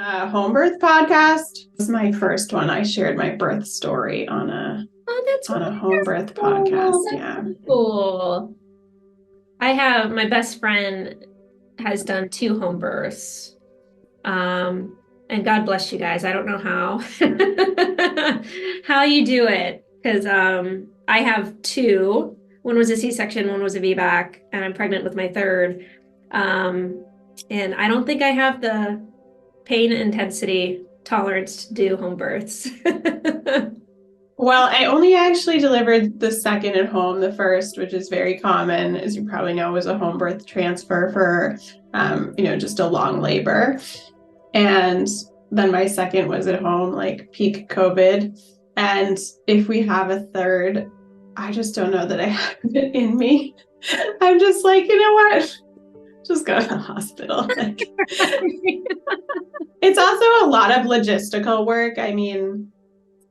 home birth podcast. This is my first one. I shared my birth story on a home birth podcast. Yeah. Cool. My best friend has done 2 home births. And God bless you guys. I don't know how how you do it, because I have 2. One was a C-section, one was a VBAC, and I'm pregnant with my 3rd. And I don't think I have the pain intensity tolerance to do home births. Well, I only actually delivered the 2nd at home. The 1st, which is very common, as you probably know, was a home birth transfer for, just a long labor. And then my 2nd was at home, like peak COVID. And if we have a 3rd, I just don't know that I have it in me. I'm just like, you know what? Just go to the hospital. It's also a lot of logistical work. I mean,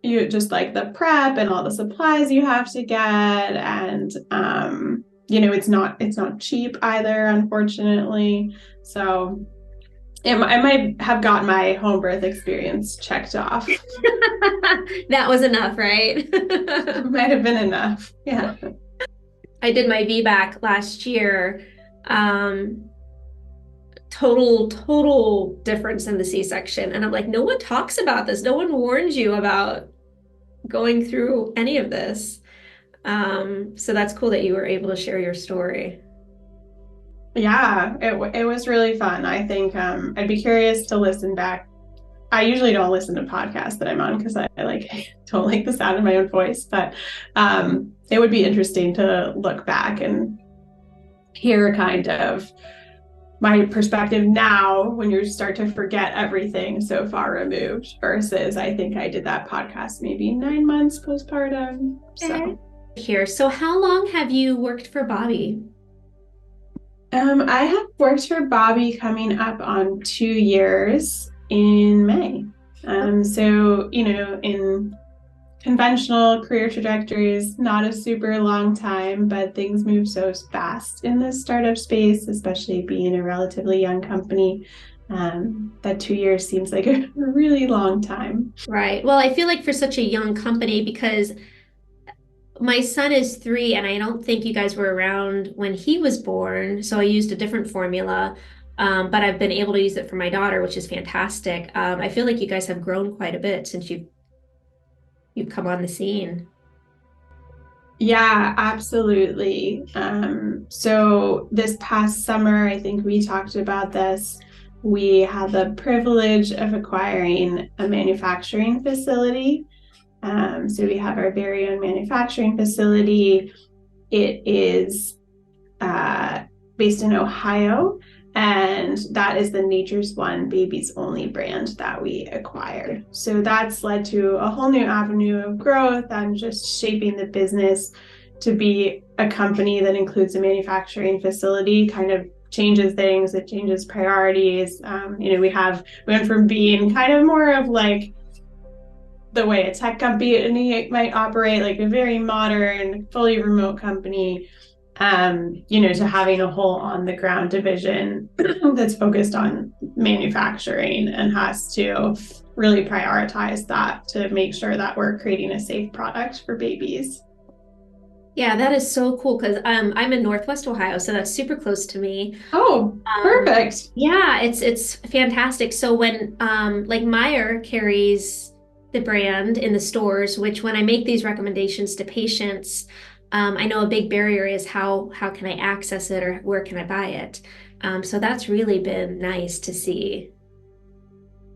you just like the prep and all the supplies you have to get. And, it's not cheap either, unfortunately. So I might have gotten my home birth experience checked off. That was enough, right? Might have been enough. Yeah. I did my VBAC last year. Total difference in the C-section. And I'm like, no one talks about this. No one warns you about going through any of this. So that's cool that you were able to share your story. Yeah, it was really fun. I think I'd be curious to listen back. I usually don't listen to podcasts that I'm on because I don't like the sound of my own voice, but it would be interesting to look back and hear kind of my perspective now when you start to forget everything so far removed versus I think I did that podcast maybe 9 months postpartum. So how long have you worked for Bobbi? I have worked for Bobbi coming up on 2 years in May. In conventional career trajectories, not a super long time, but things move so fast in this startup space, especially being a relatively young company, that 2 years seems like a really long time. Right. Well, I feel like for such a young company, because my son is 3 and I don't think you guys were around when he was born. So I used a different formula, but I've been able to use it for my daughter, which is fantastic. I feel like you guys have grown quite a bit since you've come on the scene. Yeah, absolutely. So this past summer, I think we talked about this. We had the privilege of acquiring a manufacturing facility. So we have our very own manufacturing facility. It is based in Ohio, and that is the Nature's One Babies Only brand that we acquired. So that's led to a whole new avenue of growth and just shaping the business to be a company that includes a manufacturing facility, kind of changes things, it changes priorities. We went from being kind of more of like the way a tech company might operate, like a very modern, fully remote company, to having a whole on the ground division that's focused on manufacturing and has to really prioritize that to make sure that we're creating a safe product for babies. Yeah, that is so cool because I'm in Northwest Ohio, so that's super close to me. Oh, perfect. Yeah, it's fantastic. So when like Meyer carries the brand in the stores, which when I make these recommendations to patients, I know a big barrier is how can I access it or where can I buy it? So that's really been nice to see.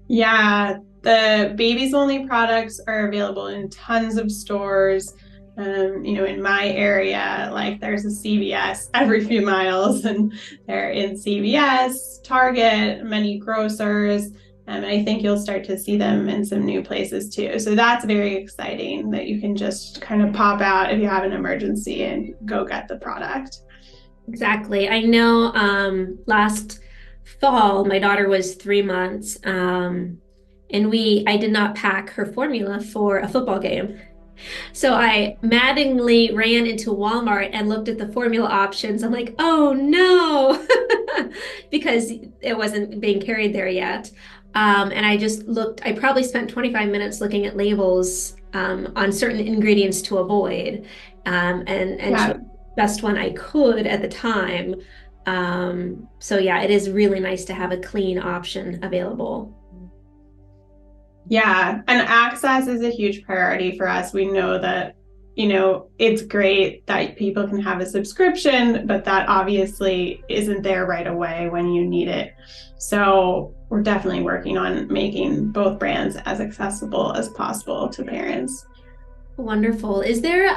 Yeah, the babies only products are available in tons of stores. In my area, like there's a CVS every few miles, and they're in CVS, Target, many grocers. And I think you'll start to see them in some new places too. So that's very exciting that you can just kind of pop out if you have an emergency and go get the product. Exactly. I know last fall, my daughter was 3 months, and I did not pack her formula for a football game. So I maddeningly ran into Walmart and looked at the formula options. I'm like, oh no, because it wasn't being carried there yet. And I just looked, I probably spent 25 minutes looking at labels on certain ingredients to avoid, and chose Yeah. the best one I could at the time. So yeah, it is really nice to have a clean option available. Yeah, and access is a huge priority for us. We know that, it's great that people can have a subscription, but that obviously isn't there right away when you need it. So we're definitely working on making both brands as accessible as possible to parents. Wonderful. Is there,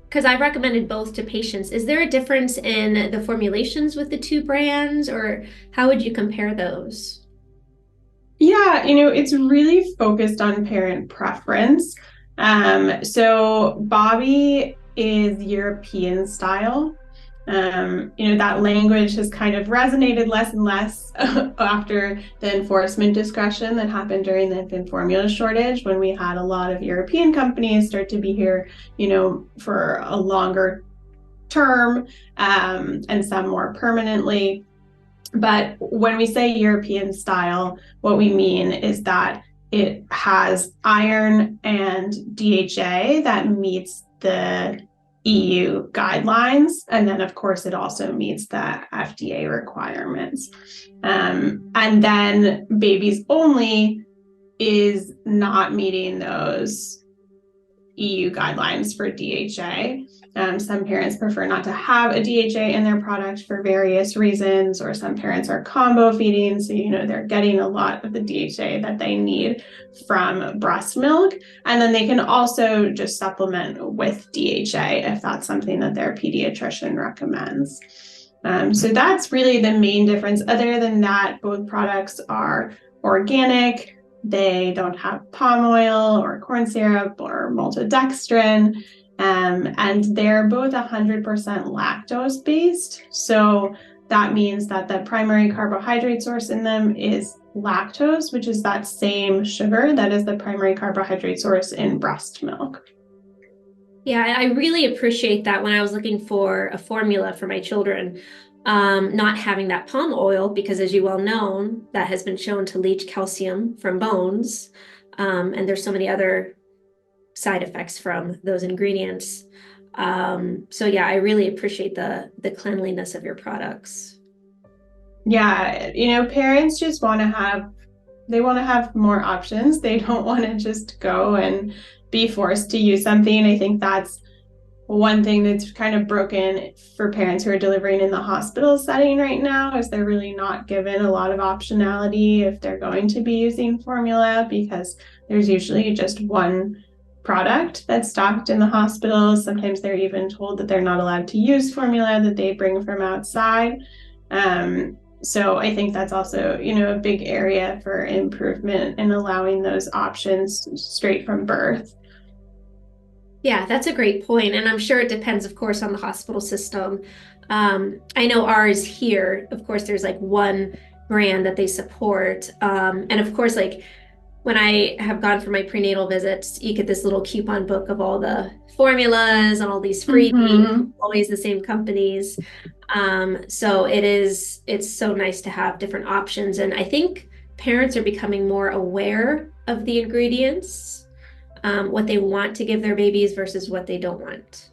because I recommended both to patients, is there a difference in the formulations with the two brands, or how would you compare those? Yeah, it's really focused on parent preference. So Bobbi is European style. That language has kind of resonated less and less after the enforcement discussion that happened during the infant formula shortage, when we had a lot of European companies start to be here, for a longer term, and some more permanently. But when we say European style, what we mean is that it has iron and DHA that meets the EU guidelines. And then, of course, it also meets the FDA requirements. And then Babies Only is not meeting those EU guidelines for DHA. Some parents prefer not to have a DHA in their product for various reasons, or some parents are combo feeding, so they're getting a lot of the DHA that they need from breast milk. And then they can also just supplement with DHA if that's something that their pediatrician recommends. So that's really the main difference. Other than that, both products are organic. They don't have palm oil or corn syrup or maltodextrin, and they're both 100% lactose based. So that means that the primary carbohydrate source in them is lactose, which is that same sugar that is the primary carbohydrate source in breast milk. Yeah, I really appreciate that when I was looking for a formula for my children, not having that palm oil, because as you well know, that has been shown to leach calcium from bones. And there's so many other side effects from those ingredients. So yeah, I really appreciate the cleanliness of your products. Yeah, parents just want to have more options. They don't want to just go and be forced to use something. I think that's one thing that's kind of broken for parents who are delivering in the hospital setting right now, is they're really not given a lot of optionality if they're going to be using formula, because there's usually just one product that's stocked in the hospital. Sometimes they're even told that they're not allowed to use formula that they bring from outside. So I think that's also, a big area for improvement in allowing those options straight from birth. Yeah, that's a great point. And I'm sure it depends, of course, on the hospital system. I know ours here, of course, there's like one brand that they support. And of course, like when I have gone for my prenatal visits, you get this little coupon book of all the formulas and all these freebies, Mm-hmm. always the same companies. So it's so nice to have different options. And I think parents are becoming more aware of the ingredients, what they want to give their babies versus what they don't want.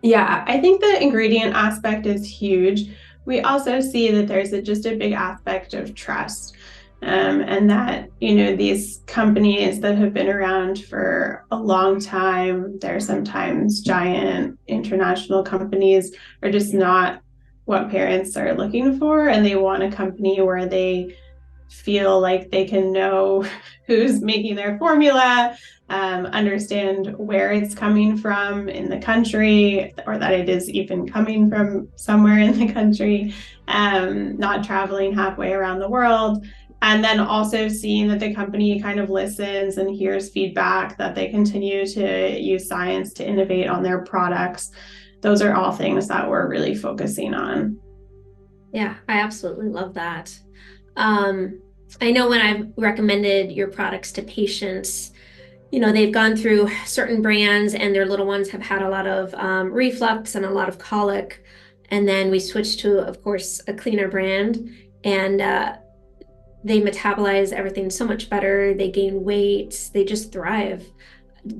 Yeah, I think the ingredient aspect is huge. We also see that there's just a big aspect of trust. And that, these companies that have been around for a long time, they're sometimes giant international companies, are just not what parents are looking for. And they want a company where they feel like they can know who's making their formula, understand where it's coming from in the country, or that it is even coming from somewhere in the country, not traveling halfway around the world. And then also seeing that the company kind of listens and hears feedback, that they continue to use science to innovate on their products. Those are all things that we're really focusing on. Yeah, I absolutely love that. Um, I know when I've recommended your products to patients, they've gone through certain brands and their little ones have had a lot of reflux and a lot of colic. And then we switched to, of course, a cleaner brand. And they metabolize everything so much better. They gain weight. They just thrive.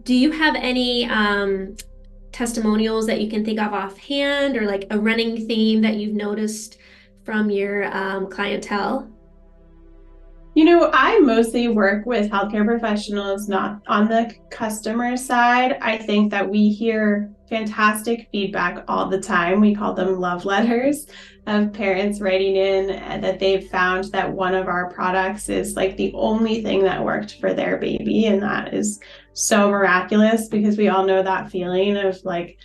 Do you have any testimonials that you can think of offhand, or like a running theme that you've noticed from your clientele? I mostly work with healthcare professionals, not on the customer side. I think that we hear fantastic feedback all the time. We call them love letters of parents writing in that they've found that one of our products is like the only thing that worked for their baby. And that is so miraculous, because we all know that feeling of like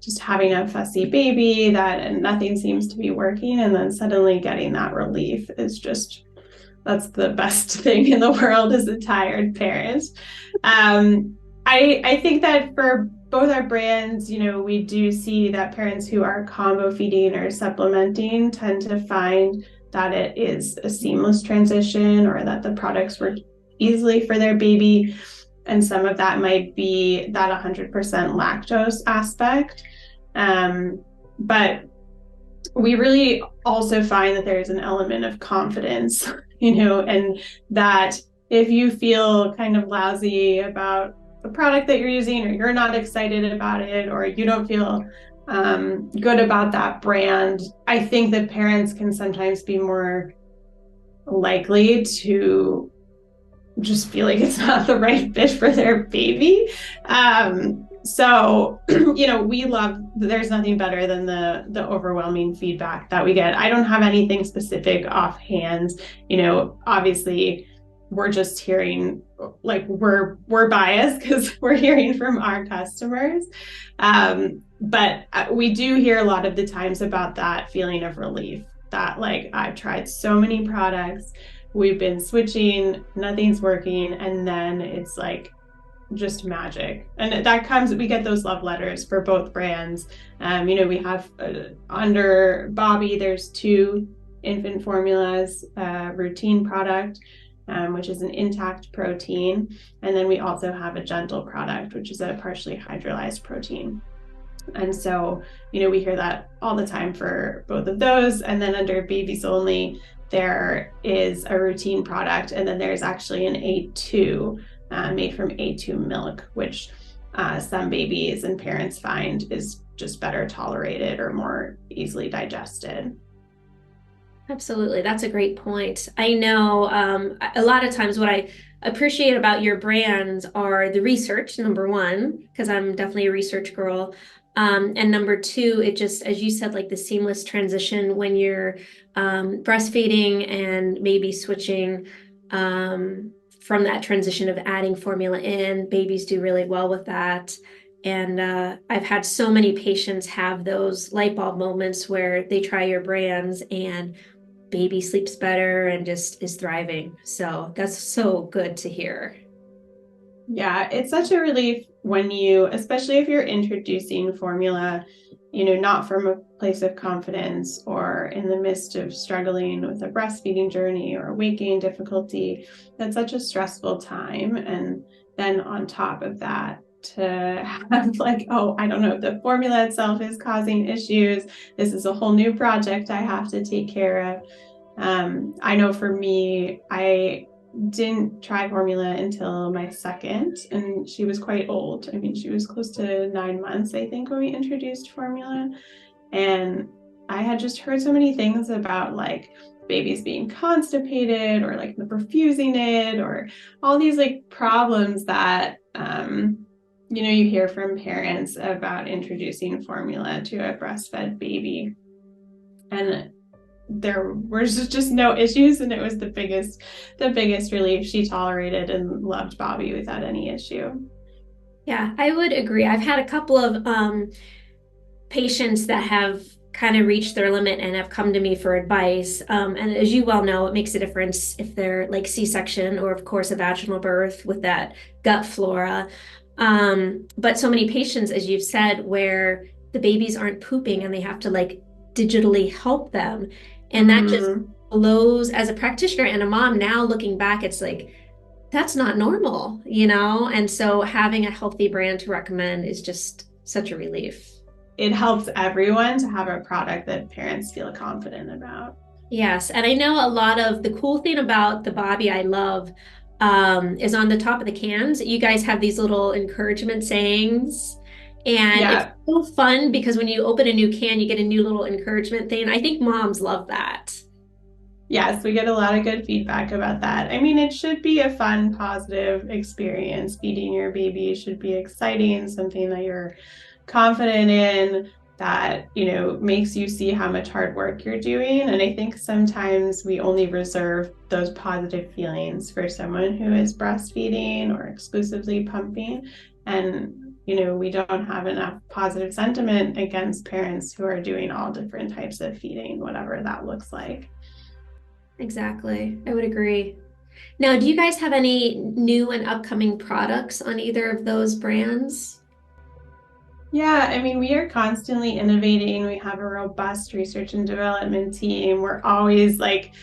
just having a fussy baby that nothing seems to be working, and then suddenly getting that relief is just, that's the best thing in the world as a tired parent. I think that for both our brands, we do see that parents who are combo feeding or supplementing tend to find that it is a seamless transition, or that the products work easily for their baby. And some of that might be that 100% lactose aspect. But we really also find that there's an element of confidence, and that if you feel kind of lousy about the product that you're using, or you're not excited about it, or you don't feel good about that brand, I think that parents can sometimes be more likely to just feel like it's not the right fit for their baby. So, we love, there's nothing better than the overwhelming feedback that we get. I don't have anything specific offhand. Obviously we're just hearing, like, we're biased because we're hearing from our customers. But we do hear a lot of the times about that feeling of relief, that like, I've tried so many products, we've been switching, nothing's working, and then it's like just magic. And that comes, we get those love letters for both brands. We have under Bobbi, there's 2 infant formulas, routine product, which is an intact protein, and then we also have a gentle product, which is a partially hydrolyzed protein. And so, we hear that all the time for both of those. And then under Babies Only, there is a routine product, and then there's actually an A2 made from A2 milk, which some babies and parents find is just better tolerated or more easily digested. Absolutely. That's a great point. I know a lot of times what I appreciate about your brands are the research, number one, because I'm definitely a research girl. And number two, it just, as you said, like the seamless transition when you're breastfeeding and maybe switching from that transition of adding formula in. Babies do really well with that. And I've had so many patients have those light bulb moments where they try your brands and baby sleeps better and just is thriving. So that's so good to hear. Yeah, it's such a relief when you, especially if you're introducing formula, not from a place of confidence or in the midst of struggling with a breastfeeding journey or weight gain difficulty. That's such a stressful time. And then on top of that, to have like, oh, I don't know if the formula itself is causing issues. This is a whole new project I have to take care of. I know for me, I didn't try formula until my second, and she was quite old. I mean, she was close to 9 months, I think, when we introduced formula. And I had just heard so many things about like babies being constipated or like refusing it, or all these like problems that you hear from parents about introducing formula to a breastfed baby. And there was just no issues, and it was the biggest relief. She tolerated and loved Bobbi without any issue. Yeah, I would agree. I've had a couple of patients that have kind of reached their limit and have come to me for advice. And as you well know, it makes a difference if they're like C-section or, of course, a vaginal birth with that gut flora. But so many patients, as you've said, where the babies aren't pooping and they have to like digitally help them. And that just blows, as a practitioner and a mom now looking back, it's like, that's not normal, And so having a healthy brand to recommend is just such a relief. It helps everyone to have a product that parents feel confident about. Yes, and I know a lot of the cool thing about the Bobbi I love is on the top of the cans. You guys have these little encouragement sayings, and it's Yeah. so fun because when you open a new can, you get a new little encouragement thing. I think moms love that. Yes, we get a lot of good feedback about that. I mean, it should be a fun, positive experience. Feeding your baby should be exciting, something that you're confident in, that, makes you see how much hard work you're doing. And I think sometimes we only reserve those positive feelings for someone who is breastfeeding or exclusively pumping. And, we don't have enough positive sentiment against parents who are doing all different types of feeding, whatever that looks like. Exactly. I would agree. Now, do you guys have any new and upcoming products on either of those brands? Yeah, I mean, we are constantly innovating. We have a robust research and development team. We're always like,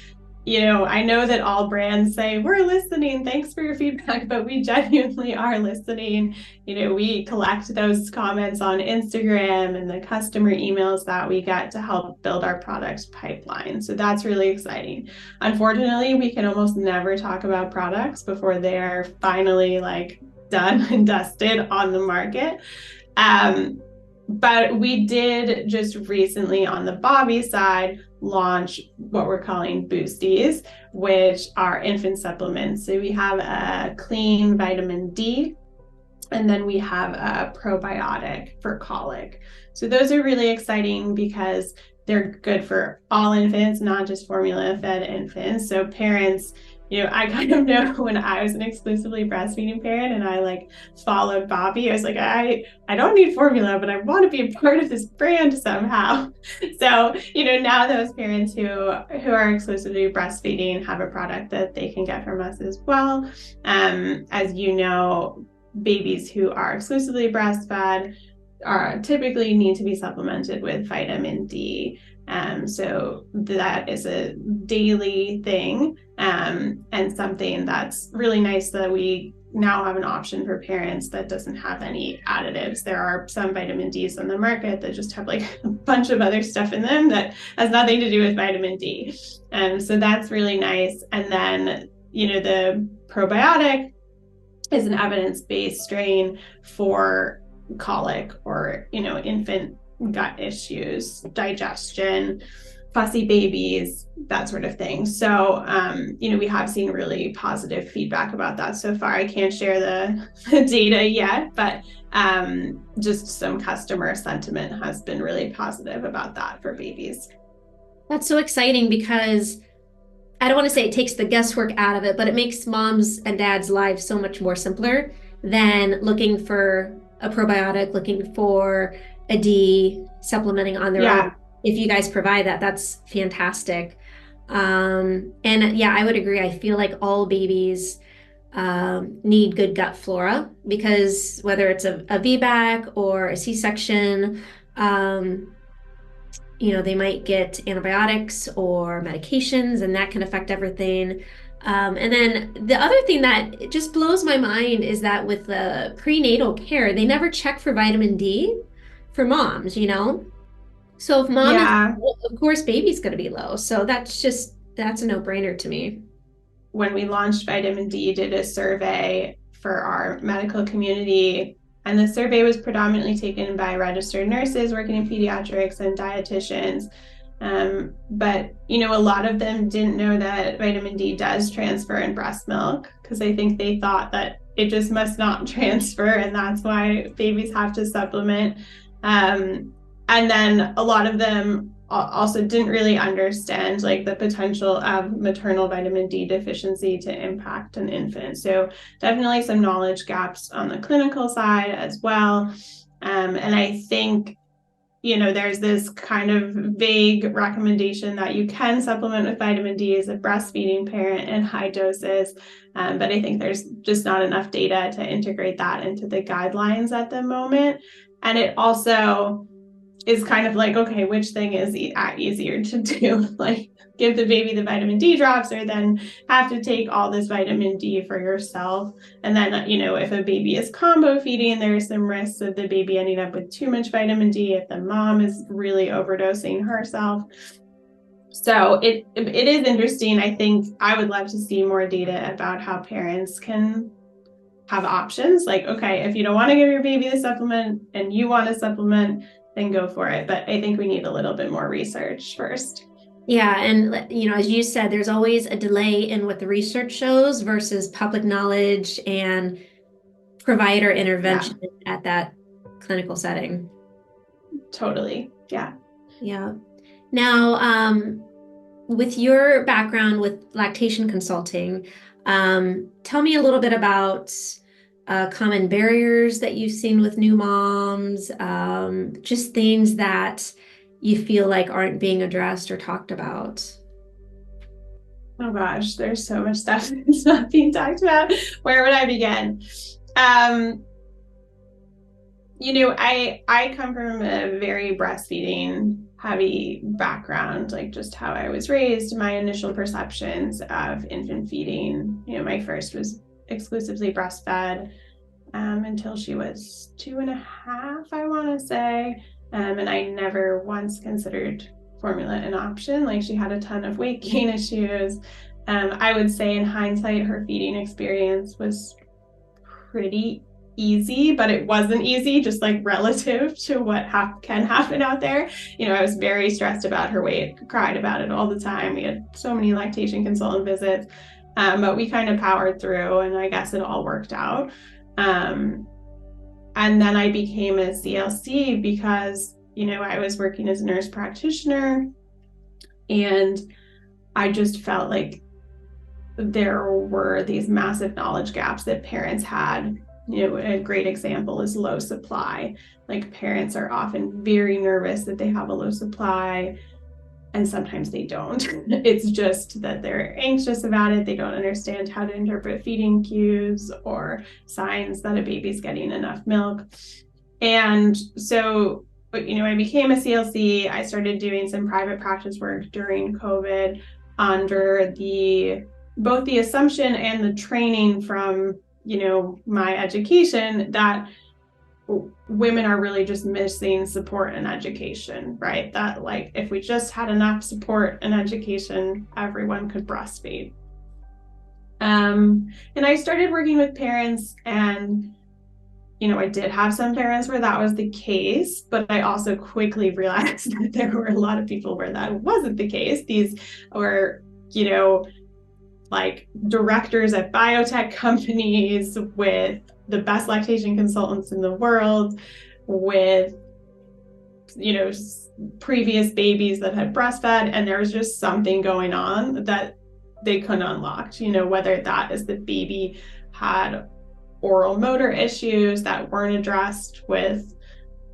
I know that all brands say, we're listening, thanks for your feedback, but we genuinely are listening. We collect those comments on Instagram and the customer emails that we get to help build our product pipeline. So that's really exciting. Unfortunately, we can almost never talk about products before they're finally like done and dusted on the market. But we did just recently on the Bobbi side launch what we're calling boosties, which are infant supplements. So we have a clean vitamin D, and then we have a probiotic for colic. So those are really exciting because they're good for all infants, not just formula fed infants. So parents, I kind of know when I was an exclusively breastfeeding parent and I like followed Bobbi, I was like, I don't need formula, but I want to be a part of this brand somehow. So, now those parents who are exclusively breastfeeding have a product that they can get from us as well. As you know, babies who are exclusively breastfed are typically need to be supplemented with vitamin D. So that is a daily thing, and something that's really nice that we now have an option for parents that doesn't have any additives. There are some vitamin Ds on the market that just have like a bunch of other stuff in them that has nothing to do with vitamin D. So that's really nice. And then, the probiotic is an evidence-based strain for colic or, infant gut issues, digestion, fussy babies, that sort of thing. So, we have seen really positive feedback about that so far. I can't share the data yet, but just some customer sentiment has been really positive about that for babies. That's so exciting because I don't want to say it takes the guesswork out of it, but it makes moms and dads' lives so much more simpler than looking for a probiotic, looking for a D, supplementing on their own. Yeah, If you guys provide that, that's fantastic. And yeah, I would agree. I feel like all babies need good gut flora because whether it's a VBAC or a C-section, um, they might get antibiotics or medications, and that can affect everything. And then the other thing that just blows my mind is that with the prenatal care, they never check for vitamin D for moms. So if mom is yeah. low, of course, baby's going to be low. So that's a no-brainer to me. When we launched Vitamin D, did a survey for our medical community. And the survey was predominantly taken by registered nurses working in pediatrics and dietitians. But, a lot of them didn't know that vitamin D does transfer in breast milk because I think they thought that it just must not transfer. And that's why babies have to supplement. And then a lot of them also didn't really understand like the potential of maternal vitamin D deficiency to impact an infant. So definitely some knowledge gaps on the clinical side as well. And I think, there's this kind of vague recommendation that you can supplement with vitamin D as a breastfeeding parent in high doses. But I think there's just not enough data to integrate that into the guidelines at the moment. And it also is kind of like, okay, which thing is easier to do? Like give the baby the vitamin D drops or then have to take all this vitamin D for yourself. And then, if a baby is combo feeding, there's some risks of the baby ending up with too much vitamin D if the mom is really overdosing herself. So it is interesting. I think I would love to see more data about how parents can have options. Like, okay, if you don't want to give your baby the supplement and you want a supplement, then go for it. But I think we need a little bit more research first. Yeah, and as you said, there's always a delay in what the research shows versus public knowledge and provider Yeah, intervention at that clinical setting. totally. Yeah. Yeah. Now, with your background with lactation consulting, tell me a little bit about common barriers that you've seen with new moms, just things that you feel like aren't being addressed or talked about. Oh gosh, there's so much stuff that's not being talked about. Where would I begin? Um, I come from a very breastfeeding heavy background, like just how I was raised, my initial perceptions of infant feeding. My first was exclusively breastfed until she was 2.5, I want to say. And I never once considered formula an option. Like, she had a ton of weight gain issues. I would say in hindsight, her feeding experience was pretty easy, but it wasn't easy, just like relative to what can happen out there. I was very stressed about her weight, cried about it all the time. We had so many lactation consultant visits, but we kind of powered through, and I guess it all worked out. And then I became a CLC because, I was working as a nurse practitioner, and I just felt like there were these massive knowledge gaps that parents had. A great example is low supply. Like, parents are often very nervous that they have a low supply, and sometimes they don't. It's just that they're anxious about it. They don't understand how to interpret feeding cues or signs that a baby's getting enough milk. And so, I became a CLC. I started doing some private practice work during COVID under both the assumption and the training from, my education that women are really just missing support and education, right? That, like, if we just had enough support and education, everyone could breastfeed. And I started working with parents, and I did have some parents where that was the case, but I also quickly realized that there were a lot of people where that wasn't the case. These were, like, directors at biotech companies with the best lactation consultants in the world, with, previous babies that had breastfed, and there was just something going on that they couldn't unlock, whether that is the baby had oral motor issues that weren't addressed with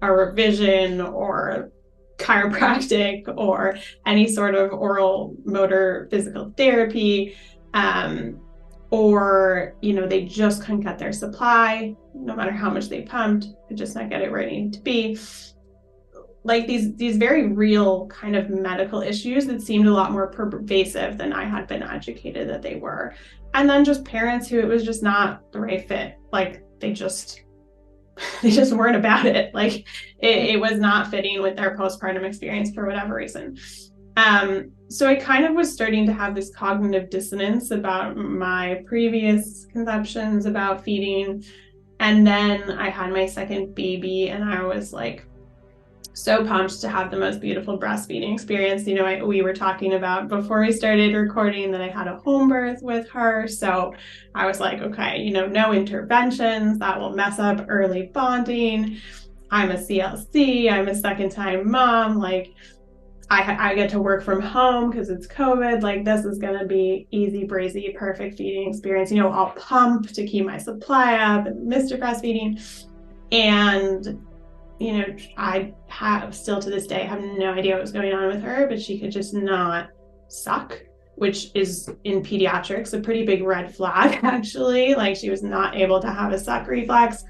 a revision or chiropractic or any sort of oral motor physical therapy, or they just couldn't cut their supply no matter how much they pumped, could just not get it where it needed to be. Like, these very real kind of medical issues that seemed a lot more pervasive than I had been educated that they were. And then just parents who it was just not the right fit. Like, they just weren't about it. Like, it was not fitting with their postpartum experience for whatever reason. So I kind of was starting to have this cognitive dissonance about my previous conceptions about feeding. And then I had my second baby, and I was like so pumped to have the most beautiful breastfeeding experience. We were talking about before we started recording that I had a home birth with her. So I was like, okay, no interventions that will mess up early bonding. I'm a CLC, I'm a second time mom. Like, I get to work from home because it's COVID. Like, this is going to be easy breezy, perfect feeding experience. I'll pump to keep my supply up and Mr. breastfeeding. And I have still to this day have no idea what was going on with her, but she could just not suck, which is in pediatrics a pretty big red flag, actually. Like, she was not able to have a suck reflex.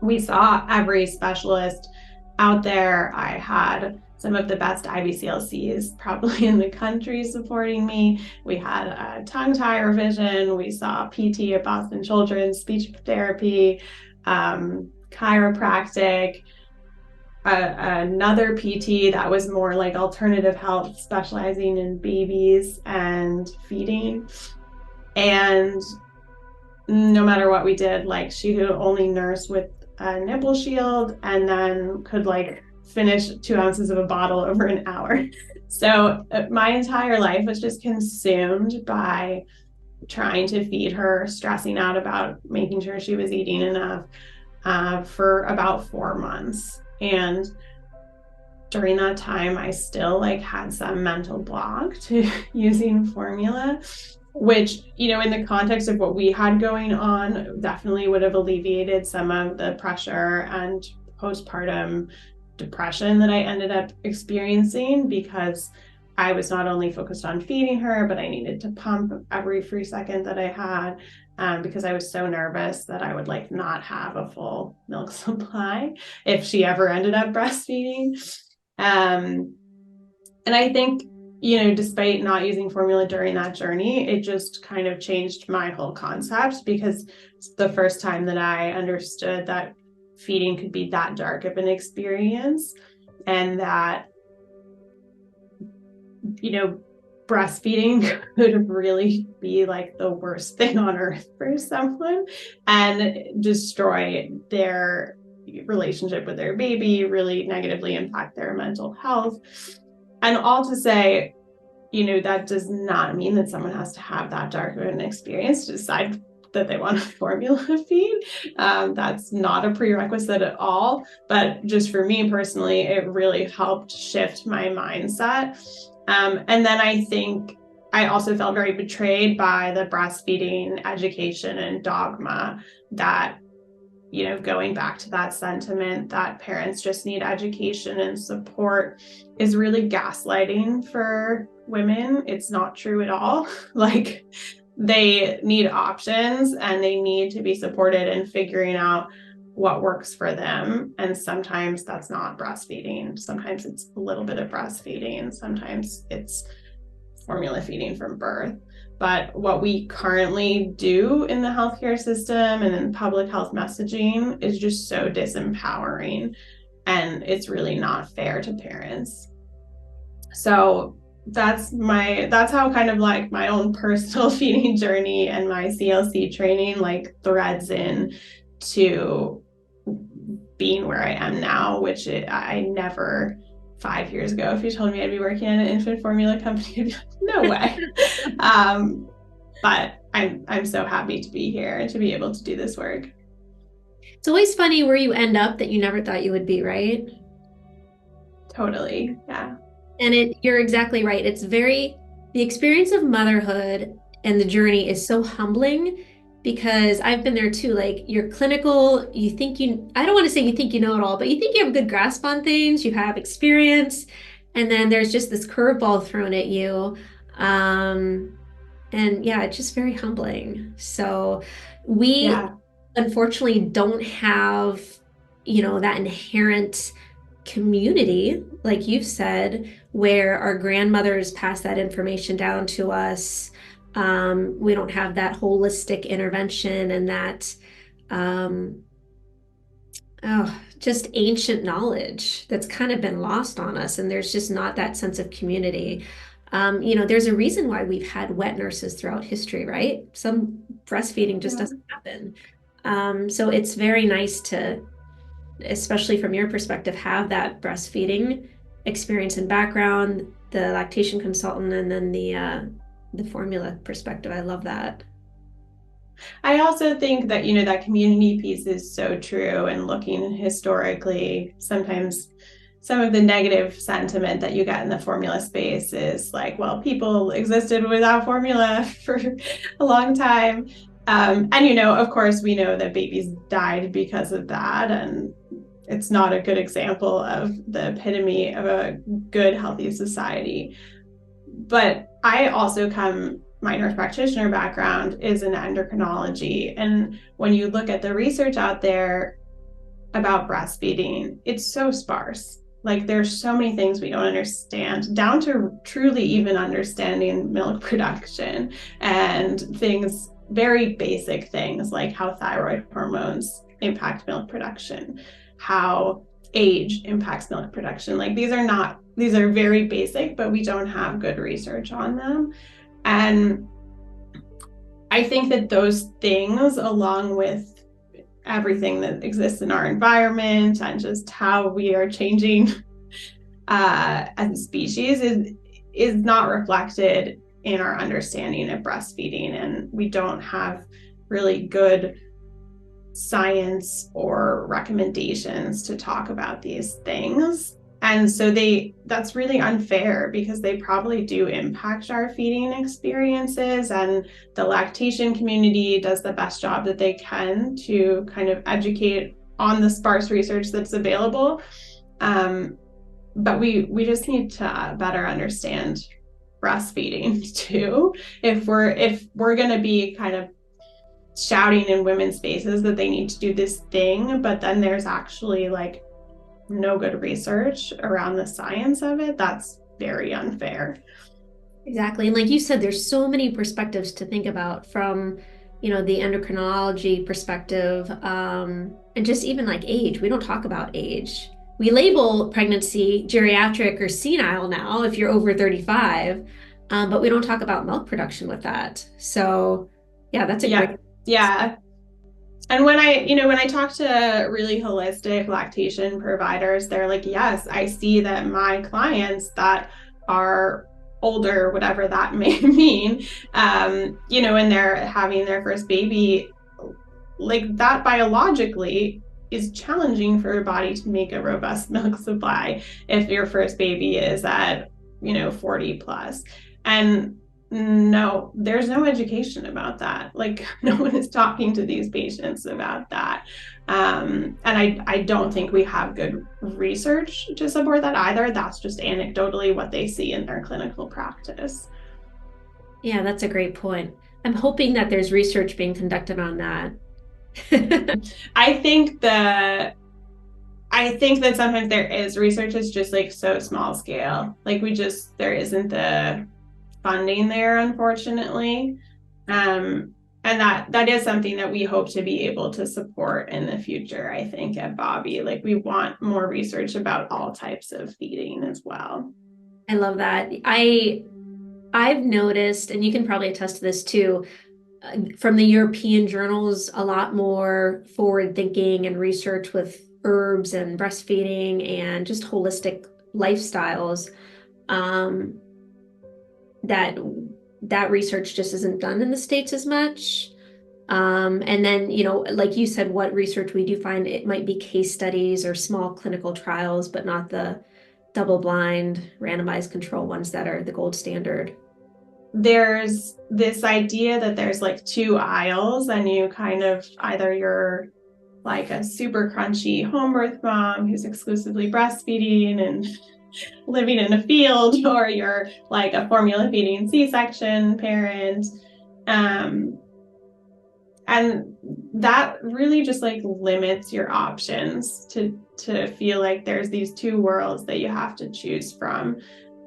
We saw every specialist out there. I had some of the best IBCLCs probably in the country supporting me. We had a tongue tie revision. We saw PT at Boston Children's, speech therapy, chiropractic, another PT that was more like alternative health, specializing in babies and feeding. And no matter what we did, like she could only nurse with a nipple shield and then could like finish 2 ounces of a bottle over an hour. So my entire life was just consumed by trying to feed her, stressing out about making sure she was eating enough for about 4 months. And during that time, I still like had some mental block to using formula, which, you know, in the context of what we had going on, definitely would have alleviated some of the pressure and postpartum depression that I ended up experiencing, because I was not only focused on feeding her, but I needed to pump every free second that I had, because I was so nervous that I would like not have a full milk supply if she ever ended up breastfeeding. And I think, you know, despite not using formula during that journey, it just kind of changed my whole concept, because it's the first time that I understood that feeding could be that dark of an experience, and that, you know, breastfeeding could really be like the worst thing on earth for someone and destroy their relationship with their baby, really negatively impact their mental health. And all to say, you know, that does not mean that someone has to have that dark of an experience to decide that they want a formula feed. That's not a prerequisite at all. But just for me personally, it really helped shift my mindset. And then I think I also felt very betrayed by the breastfeeding education and dogma that, you know, going back to that sentiment that parents just need education and support is really gaslighting for women. It's not true at all. Like, they need options and they need to be supported in figuring out what works for them. And sometimes that's not breastfeeding. Sometimes it's a little bit of breastfeeding. Sometimes it's formula feeding from birth. But what we currently do in the healthcare system and in public health messaging is just so disempowering, and it's really not fair to parents. So that's how kind of like my own personal feeding journey and my CLC training like threads in to being where I am now, which I never, 5 years ago, if you told me I'd be working at an infant formula company, I'd be like, no way. But I'm so happy to be here and to be able to do this work. It's always funny where you end up that you never thought you would be, right? Totally. Yeah. And you're exactly right. The experience of motherhood and the journey is so humbling, because I've been there too. Like, you're clinical, I don't want to say you think you know it all, but you think you have a good grasp on things, you have experience, and then there's just this curveball thrown at you. And yeah, it's just very humbling. So we unfortunately don't have, you know, that inherent community, like you've said, where our grandmothers pass that information down to us. We don't have that holistic intervention and that just ancient knowledge that's kind of been lost on us. And there's just not that sense of community. You know, there's a reason why we've had wet nurses throughout history, right? Some breastfeeding just doesn't happen. So it's very nice to, especially from your perspective, have that breastfeeding experience and background, the lactation consultant, and then the formula perspective. I love that. I also think that, you know, that community piece is so true. And looking historically, sometimes some of the negative sentiment that you get in the formula space is like, well, people existed without formula for a long time. And, you know, of course, we know that babies died because of that. And it's not a good example of the epitome of a good, healthy society. But I also my nurse practitioner background is in endocrinology. And when you look at the research out there about breastfeeding, it's so sparse. Like, there's so many things we don't understand, down to truly even understanding milk production and things, very basic things like how thyroid hormones impact milk production, how age impacts milk production. Like these are very basic, but we don't have good research on them. And I think that those things, along with everything that exists in our environment and just how we are changing as a species, is not reflected in our understanding of breastfeeding. And we don't have really good science or recommendations to talk about these things. And so that's really unfair, because they probably do impact our feeding experiences, and the lactation community does the best job that they can to kind of educate on the sparse research that's available. But we just need to better understand breastfeeding too. If we're going to be kind of shouting in women's faces that they need to do this thing, but then there's actually like no good research around the science of it, that's very unfair. Exactly. And like you said, there's so many perspectives to think about, from, the endocrinology perspective, and just even like age. We don't talk about age. We label pregnancy geriatric or senile now if you're over 35, but we don't talk about milk production with that. So yeah, that's a great. Yeah. And when I talk to really holistic lactation providers, they're like, yes, I see that my clients that are older, whatever that may mean, and they're having their first baby, like that biologically is challenging for your body to make a robust milk supply if your first baby is at 40 plus. And no, there's no education about that. Like no one is talking to these patients about that. And I don't think we have good research to support that either. That's just anecdotally what they see in their clinical practice. Yeah, that's a great point. I'm hoping that there's research being conducted on that. I think that sometimes there is research, it's just like so small scale. Like there isn't the funding there, unfortunately. And that is something that we hope to be able to support in the future, I think, at Bobbi. Like we want more research about all types of feeding as well. I love that. I've noticed, and you can probably attest to this too, from the European journals, a lot more forward thinking and research with herbs and breastfeeding and just holistic lifestyles. That research just isn't done in the States as much. And then, like you said, what research we do find, it might be case studies or small clinical trials, but not the double-blind, randomized control ones that are the gold standard. There's this idea that there's like two aisles, and you kind of either you're like a super crunchy home birth mom who's exclusively breastfeeding and living in a field, or you're like a formula feeding C-section parent. And that really just like limits your options to feel like there's these two worlds that you have to choose from.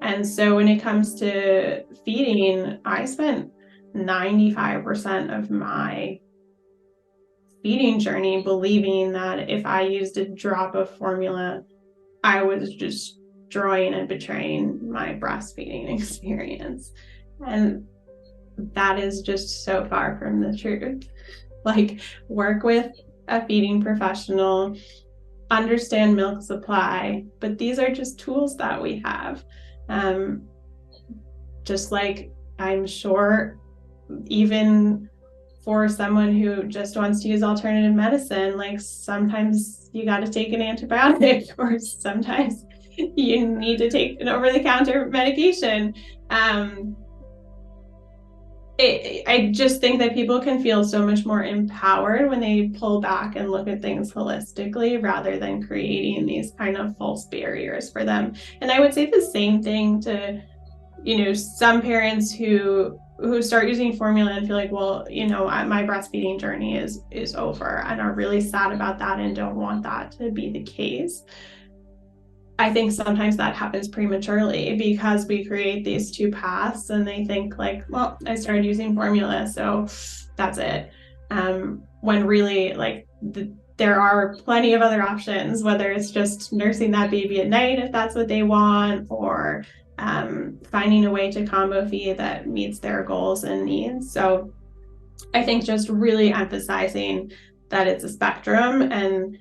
And so when it comes to feeding, I spent 95% of my feeding journey believing that if I used a drop of formula, I was just destroying and betraying my breastfeeding experience. And that is just so far from the truth. Like, work with a feeding professional, understand milk supply, but these are just tools that we have. Just like I'm sure even for someone who just wants to use alternative medicine, like sometimes you got to take an antibiotic, or sometimes you need to take an over-the-counter medication. I just think that people can feel so much more empowered when they pull back and look at things holistically, rather than creating these kind of false barriers for them. And I would say the same thing to, some parents who start using formula and feel like, well, my breastfeeding journey is over, and are really sad about that and don't want that to be the case. I think sometimes that happens prematurely, because we create these two paths and they think like, well, I started using formula, so that's it. When really, like, there are plenty of other options, whether it's just nursing that baby at night if that's what they want, or finding a way to combo feed that meets their goals and needs. So I think just really emphasizing that it's a spectrum and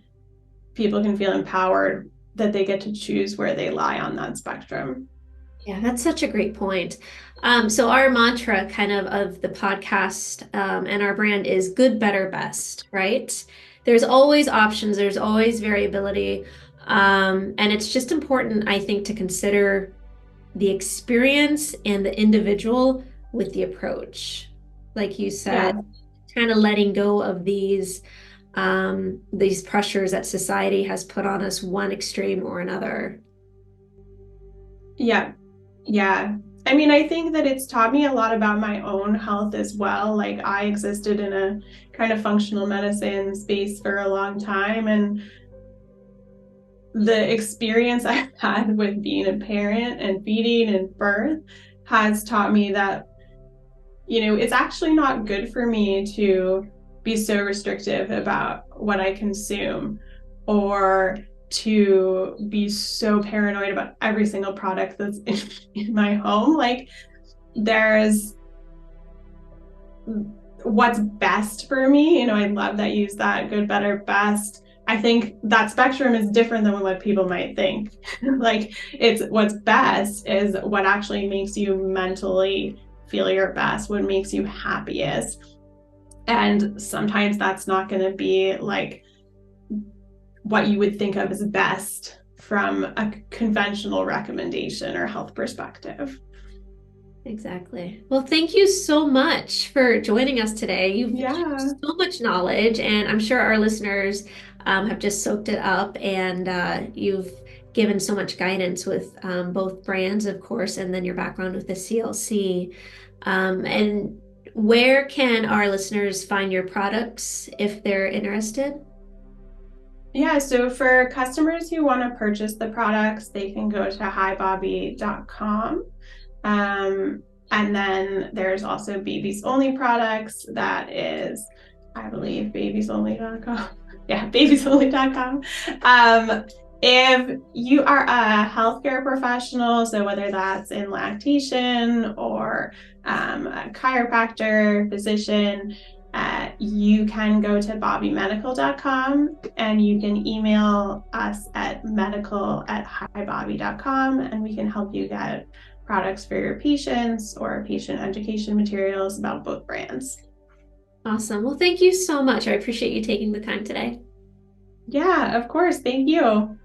people can feel empowered that they get to choose where they lie on that spectrum. Yeah, that's such a great point. So our mantra kind of the podcast and our brand is good, better, best, right? There's always options, there's always variability. And it's just important, I think, to consider the experience and the individual with the approach. Like you said, Yeah. kind of letting go of these pressures that society has put on us, one extreme or another. Yeah. Yeah. I mean, I think that it's taught me a lot about my own health as well. Like, I existed in a kind of functional medicine space for a long time, and the experience I've had with being a parent and feeding and birth has taught me that, it's actually not good for me to be so restrictive about what I consume, or to be so paranoid about every single product that's in my home. Like, there's what's best for me. I love that you use that good, better, best. I think that spectrum is different than what people might think. Like, it's what's best is what actually makes you mentally feel your best, what makes you happiest. And sometimes that's not going to be like what you would think of as best from a conventional recommendation or health perspective. Exactly. Well, thank you so much for joining us today. You've shared Yeah. so much knowledge, and I'm sure our listeners have just soaked it up, and you've given so much guidance with both brands, of course, and then your background with the CLC. And where can our listeners find your products if they're interested? Yeah, so for customers who want to purchase the products, they can go to hibobbi.com. And then there's also babies only products. That is, I believe, babiesonly.com. Yeah, babiesonly.com. If you are a healthcare professional, so whether that's in lactation or a chiropractor, physician, you can go to bobbymedical.com and you can email us at medical@hibobbi.com, and we can help you get products for your patients or patient education materials about both brands. Awesome. Well, thank you so much. I appreciate you taking the time today. Yeah, of course. Thank you.